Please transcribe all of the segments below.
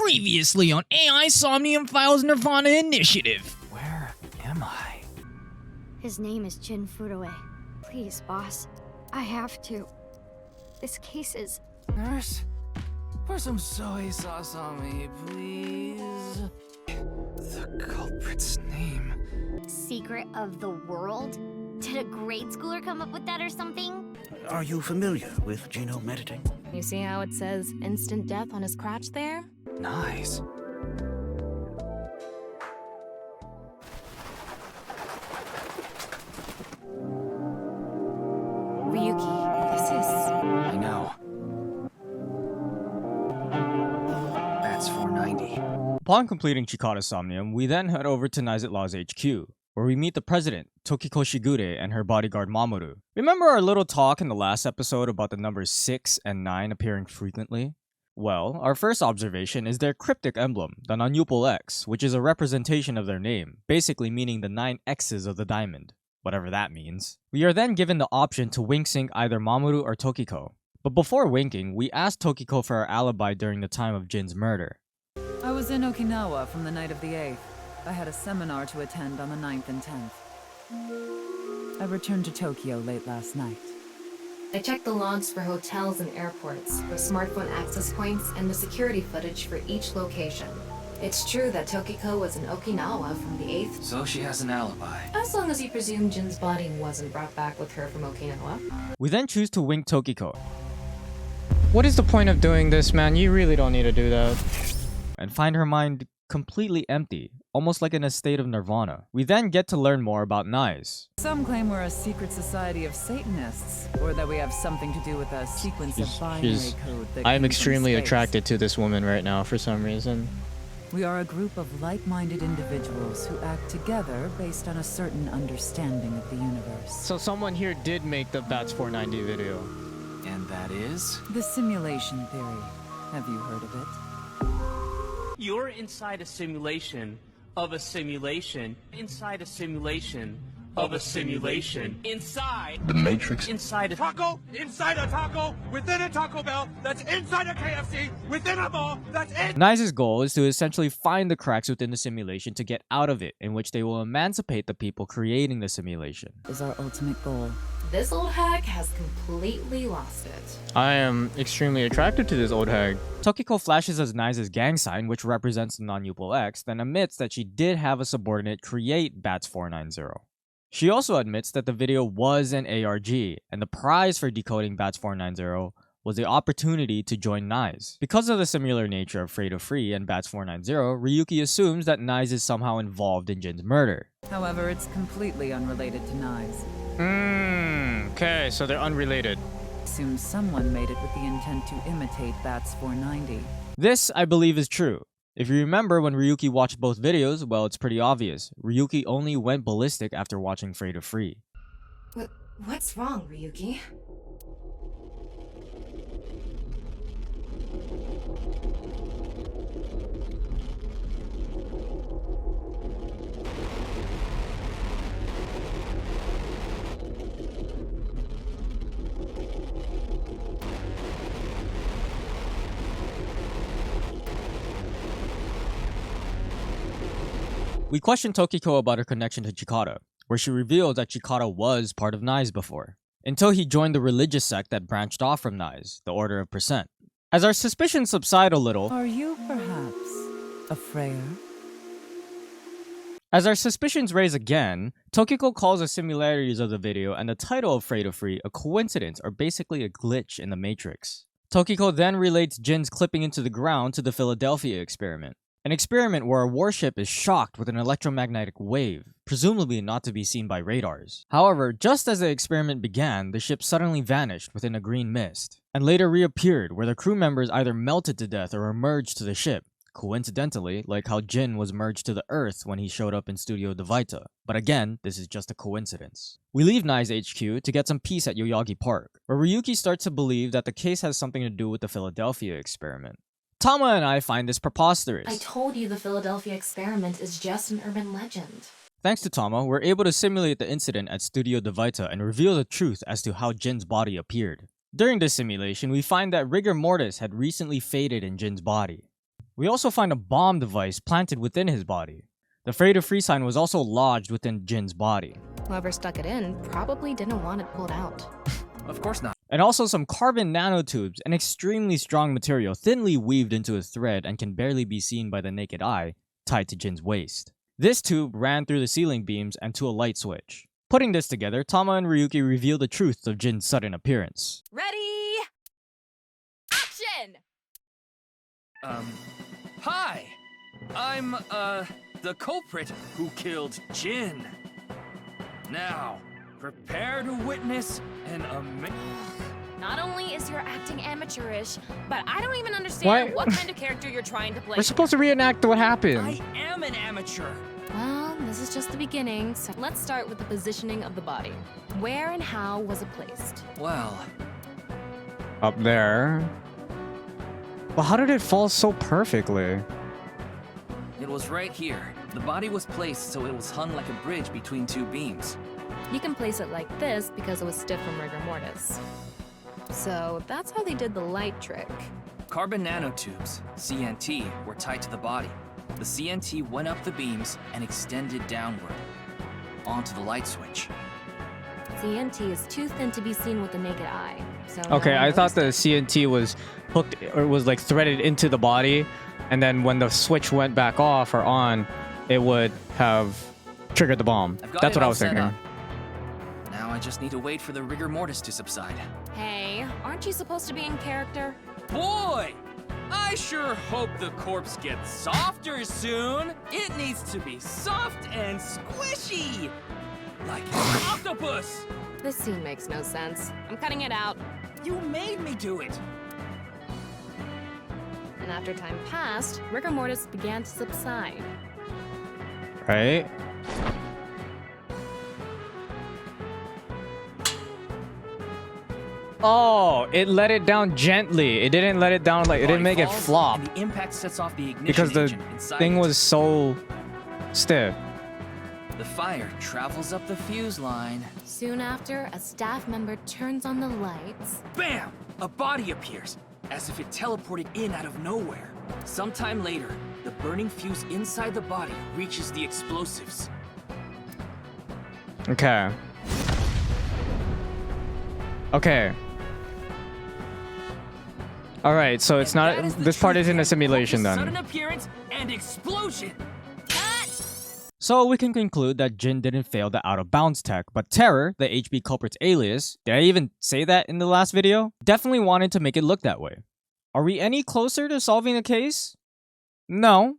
Previously on AI Somnium Files Nirvana Initiative. Where am I? His name is Jin Furue. Please, boss. I have to. This case is... Nurse? Pour some soy sauce on me, please. The culprit's name. Secret of the world? Did a grade schooler come up with that or something? Are you familiar with genome editing? You see how it says instant death on his crotch there? Nice. Ryuki, this is... I know. That's 490. Upon completing Chikara Somnium, we then head over to Nice Law's HQ, where we meet the president, TOKIKO Shigure, and her bodyguard Mamoru. Remember our little talk in the last episode about the numbers 6 and 9 appearing frequently? Well, our first observation is their cryptic emblem, the non-upal X, which is a representation of their name, basically meaning the 9 X's of the diamond, whatever that means. We are then given the option to wink sync either Mamoru or TOKIKO. But before winking, we asked TOKIKO for her alibi during the time of Jin's murder. I was in Okinawa from the night of the 8th. I had a seminar to attend on the 9th and 10th. I returned to Tokyo late last night. I checked the logs for hotels and airports, for smartphone access points, and the security footage for each location. It's true that Tokiko was in Okinawa from the 8th, So she has an alibi. as long as you presume Jin's body wasn't brought back with her from Okinawa. We then choose to wink TOKIKO, What is the point of doing this, man? You really don't need to do that. and find her mind completely empty, almost like in a state of nirvana. We then get to learn more about Nice. Some claim we're a secret society of Satanists, or that we have something to do with a sequence of binary code that I am came from extremely space. attracted to this woman right now for some reason. We are a group of like-minded individuals who act together based on a certain understanding of the universe. So someone here did make the Bats 490 video. And that is? The simulation theory. Have you heard of it? You're inside a simulation of a simulation inside a simulation of a simulation inside The Matrix. inside a Taco inside a taco within a Taco Bell that's inside a KFC within a mall that's in. Nice's goal is to essentially find the cracks within the simulation to get out of it, in which they will emancipate the people creating the simulation. Is our ultimate goal. This old hag has completely lost it. I am extremely attracted to this old hag. TOKIKO flashes as Nice's gang sign, which represents the non-upal X, then admits that she did have a subordinate create Bats 490. She also admits that the video was an ARG, and the prize for decoding Bats 490 was the opportunity to join Nice. Because of the similar nature of Free to Free and Bats 490, Ryuki assumes that Nice is somehow involved in Jin's murder. However, it's completely unrelated to knives. Okay, so they're unrelated. Assumes someone made it with the intent to imitate Bats 490. This, I believe, is true. If you remember when Ryuki watched both videos, well, it's pretty obvious. Ryuki only went ballistic after watching Free to Free. What's wrong, Ryuki? We questioned TOKIKO about her connection to Chikara, where she revealed that Chikara was part of Nice before, until he joined the religious sect that branched off from Nice, the Order of Percent. As our suspicions subside a little, Are you perhaps a Freya? as our suspicions raise again, TOKIKO calls the similarities of the video and the title of Free to Free a coincidence or basically a glitch in the Matrix. TOKIKO then relates Jin's clipping into the ground to the Philadelphia experiment. An experiment where a warship is shocked with an electromagnetic wave, presumably not to be seen by radars. However, just as the experiment began, the ship suddenly vanished within a green mist, and later reappeared where the crew members either melted to death or emerged to the ship, coincidentally, like how Jin was merged to the Earth when he showed up in Studio Devita. But again, this is just a coincidence. We leave Nice HQ to get some peace at Yoyagi Park, where Ryuki starts to believe that the case has something to do with the Philadelphia experiment. Tama and I find this preposterous. I told you the Philadelphia experiment is just an urban legend. Thanks to Tama, we're able to simulate the incident at Studio Devita and reveal the truth as to how Jin's body appeared. During this simulation, we find that rigor mortis had recently faded in Jin's body. We also find a bomb device planted within his body. The Afraid of Free sign was also lodged within Jin's body. Whoever stuck it in probably didn't want it pulled out. Of course not. And also some carbon nanotubes, an extremely strong material thinly weaved into a thread and can barely be seen by the naked eye, tied to Jin's waist. This tube ran through the ceiling beams and to a light switch. Putting this together, Tama and Ryuki reveal the truth of Jin's sudden appearance. Ready? Action! Hi! I'm, the culprit who killed Jin. Now, prepare to witness an amazing... Not only is your acting amateurish, but I don't even understand what kind of character you're trying to play. We're supposed to reenact what happened. I am an amateur. Well, this is just the beginning, so let's start with the positioning of the body. Where and how was it placed? Well, Up there. But how did it fall so perfectly? it was right here. The body was placed so it was hung like a bridge between two beams. You can place it like this because it was stiff from rigor mortis. So that's how they did the light trick. Carbon nanotubes, CNT, were tied to the body. The CNT went up the beams and extended downward onto the light switch. CNT is too thin to be seen with the naked eye. So Okay, no one I thought the noticed CNT was hooked or was like threaded into the body, and then when the switch went back off or on, it would have triggered the bomb. I've got That's it what I all was set thinking. up. Now I just need to wait for the rigor mortis to subside. it. Hey, aren't you supposed to be in character? Boy! I sure hope the corpse gets softer soon. It needs to be soft and squishy. Like an octopus. This scene makes no sense. I'm cutting it out. You made me do it. And after time passed, rigor mortis began to subside. Right? Oh, it let it down gently. It didn't let it down like it didn't make it Falls, flop and the impact sets off the ignition because the engine inside thing it. was so stiff. The fire travels up the fuse line. Soon after, a staff member turns on the lights. Bam! A body appears, as if it teleported in out of nowhere. Sometime later, the burning fuse inside the body reaches the explosives. Okay. Okay. All right, so it's And not that is the this part truth isn't a behind simulation Focus' then. Sudden appearance and explosion. So we can conclude that Jin didn't fail the out of bounds tech, but Terror, the HB culprit's alias, did I even say that in the last video? Definitely wanted to make it look that way. Are we any closer to solving the case? No,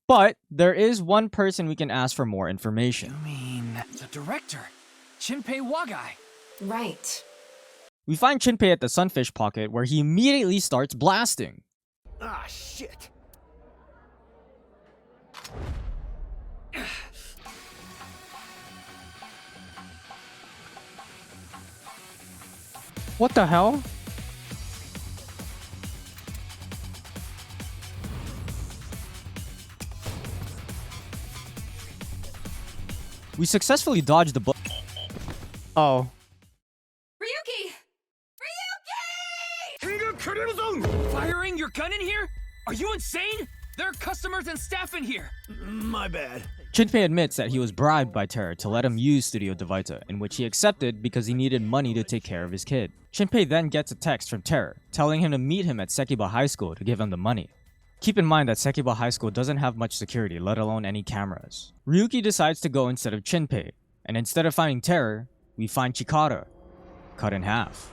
but there is one person we can ask for more You information. mean the director, Shinpei Wagai? Right. We find Shinpei at the Sunfish Pocket where he immediately starts blasting. Ah, shit. What the hell? We successfully dodged the bullet. Oh. Ryuki! Firing your gun in here? Are you insane? There are customers and staff in here. My bad. Shinpei admits that he was bribed by Terror to let him use Studio Devita, in which he accepted because he needed money to take care of his kid. Shinpei then gets a text from Terror, telling him to meet him at Sekiba High School to give him the money. Keep in mind that Sekiba High School doesn't have much security, let alone any cameras. Ryuki decides to go instead of Shinpei, and instead of finding Terror, we find Chikara, cut in half.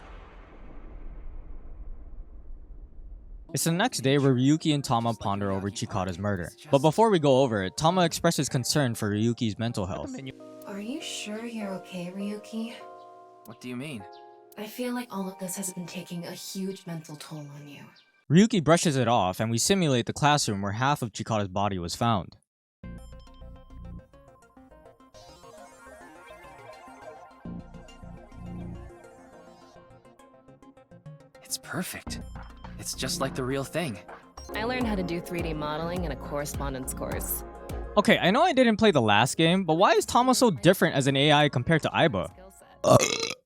It's the next day where Ryuki and Tama ponder over Chikara's murder. But before we go over it, Tama expresses concern for Ryuki's mental health. Are you sure you're okay, Ryuki? What do you mean? I feel like all of this has been taking a huge mental toll on you. Ryuki brushes it off and we simulate the classroom where half of Chikara's body was found. It's perfect. It's just like the real thing. I learned how to do 3D modeling in a correspondence course. Okay, I know I didn't play the last game, but why is Tama so different as an AI compared to Aiba?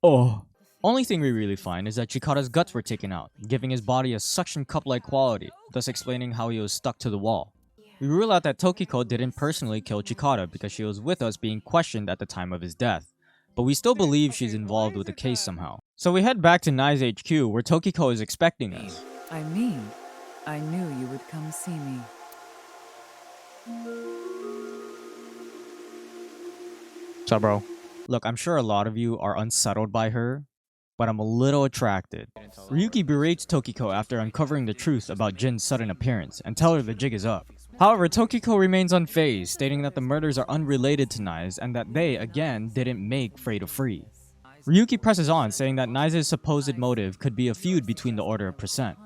Oh. Only thing we really find is that Chikara's guts were taken out, giving his body a suction cup-like quality, thus explaining how he was stuck to the wall. We rule out that Tokiko didn't personally kill Chikara because she was with us being questioned at the time of his death, but we still believe she's involved with the case somehow. So we head back to Nai's HQ where Tokiko is expecting us. I mean, I knew you would come see me. What's up, bro? Look, I'm sure a lot of you are unsettled by her, but I'm a little attracted. Ryuki berates Tokiko after uncovering the truth about Jin's sudden appearance and tell her the jig is up. However, Tokiko remains unfazed, stating that the murders are unrelated to Nai's and that they, again, didn't make Frey to free. Ryuki presses on, saying that Nai's supposed motive could be a feud between the Order of Percent.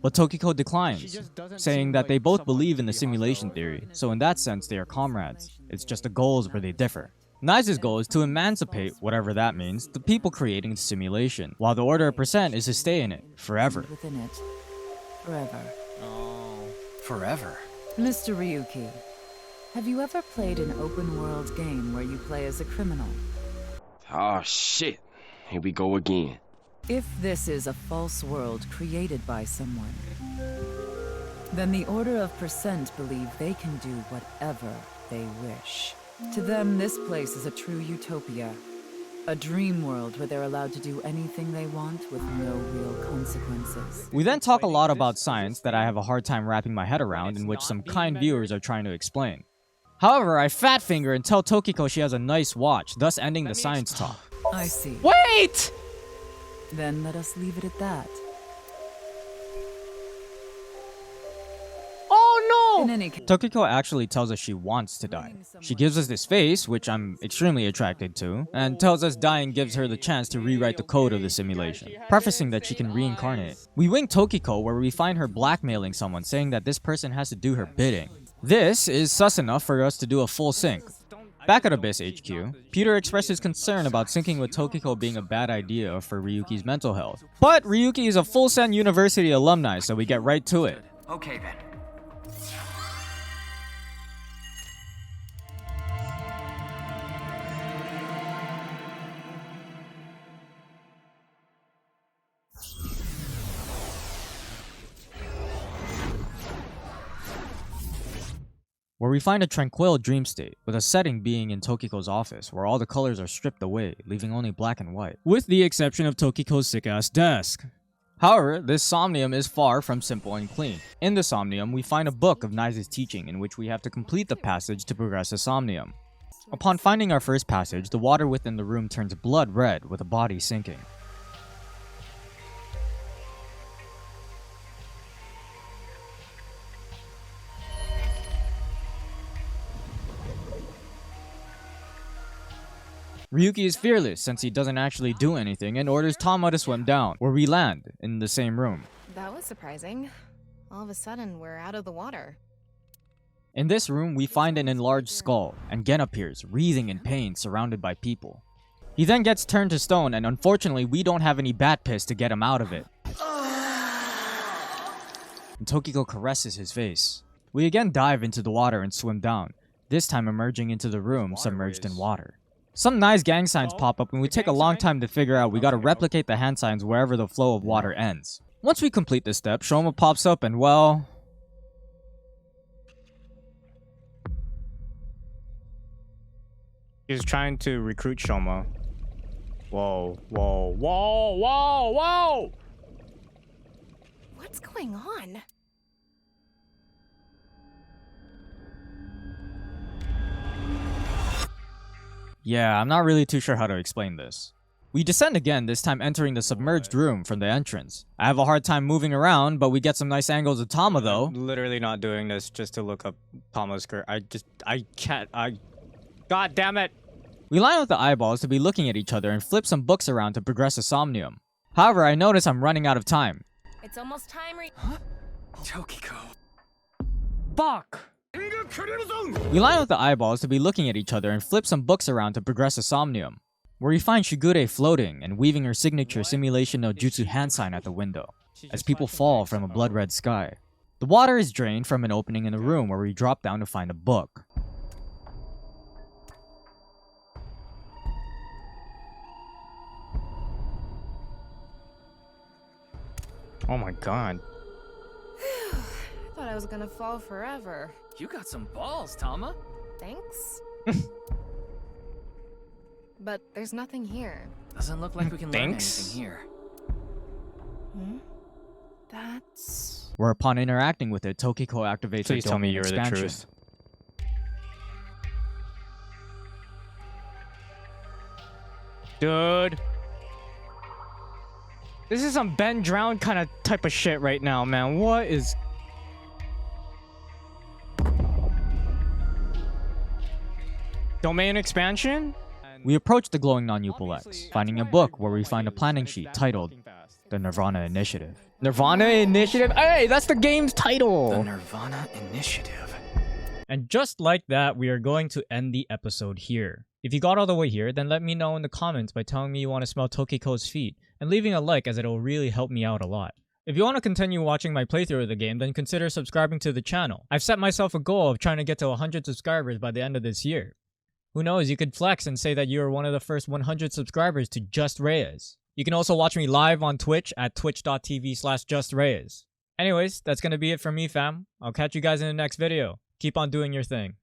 But Tokiko declines, saying that they both believe in the simulation theory, so in that sense they are comrades. It's just the goals where they differ. Nai's goal is to emancipate, whatever that means, the people creating the simulation, while the Order of Percent is to stay in it, forever. Within it, forever. Oh, forever. Mr. Ryuki, have you ever played an open-world game where you play as a criminal? Oh shit, here we go again. If this is a false world created by someone, then the Order of Percent believe they can do whatever they wish. To them, this place is a true utopia. A dream world where they're allowed to do anything they want with no real consequences. We then talk a lot about science that I have a hard time wrapping my head around, in which some kind viewers are trying to explain. However, I fat finger and tell Tokiko she has a nice watch, thus ending the science talk. I see. Wait! Then let us leave it at that. Oh no! In any case, Tokiko actually tells us she wants to die. She gives us this face, which I'm extremely attracted to, and tells us dying gives her the chance to rewrite the code of the simulation, prefacing that she can reincarnate. We wing Tokiko where we find her blackmailing someone, saying that this person has to do her bidding. This is sus enough for us to do a full sync. Back at Abyss HQ, Peter expresses concern about syncing with Tokiko being a bad idea for Ryuki's mental health. But Ryuki is a full Sen University alumni, so we get right to it. Okay then. Where we find a tranquil dream state, with a setting being in Tokiko's office, where all the colors are stripped away, leaving only black and white, with the exception of Tokiko's sick-ass desk. However, this Somnium is far from simple and clean. In the Somnium, we find a book of Nai's teaching in which we have to complete the passage to progress the Somnium. Upon finding our first passage, the water within the room turns blood red, with the body sinking. Ryuki is fearless since he doesn't actually do anything and orders Tama to swim down, where we land in the same room. That was surprising. All of a sudden, we're out of the water. In this room, we find an enlarged skull, and Gen appears, wreathing in pain, surrounded by people. He then gets turned to stone, and unfortunately, we don't have any bat piss to get him out of it. And Tokiko caresses his face. We again dive into the water and swim down, this time emerging into the room submerged in water. Some nice gang signs pop up and we take a long time to figure out we gotta replicate the hand signs wherever the flow of water ends. Once we complete this step, Shoma pops up and well... He's trying to recruit Shoma. Whoa, whoa, whoa, whoa, whoa! What's going on? Yeah, I'm not really too sure how to explain this. We descend again, this time entering the submerged room from the entrance. I have a hard time moving around, but we get some nice angles of Tama though. I'm literally not doing this just to look up Tama's skirt. I can't, God damn it! We line up the eyeballs to be looking at each other and flip some books around to progress the Somnium. However, I notice I'm running out of time. It's almost time. Huh? Tokiko. Fuck! We line up the eyeballs to be looking at each other and flip some books around to progress the Somnium, where we find Shigure floating and weaving her signature simulation no jutsu hand sign at the window, as people fall from a blood-red sky. The water is drained from an opening in the room where we drop down to find a book. Oh my god. Thought I was gonna fall forever. You got some balls, Tama. Thanks. But there's nothing here. Doesn't look like we can learn Thanks. anything here. Hmm? That's... Where upon interacting with it, Tokiko activates Please her tell me domain you're the expansion. truth. Dude. This is some Ben Drown kind of type of shit right now, man. What is... Domain expansion? We approach the glowing non-Upal X, finding a book where we find a planning sheet titled The Nirvana Initiative. Nirvana Initiative? Hey, that's the game's title! The Nirvana Initiative. And just like that, we are going to end the episode here. If you got all the way here, then let me know in the comments by telling me you want to smell Tokiko's feet, and leaving a like as it'll really help me out a lot. If you want to continue watching my playthrough of the game, then consider subscribing to the channel. I've set myself a goal of trying to get to 100 subscribers by the end of this year. Who knows, you could flex and say that you are one of the first 100 subscribers to JustReyes. You can also watch me live on Twitch at twitch.tv/JustReyes. Anyways, that's gonna be it from me, fam. I'll catch you guys in the next video. Keep on doing your thing.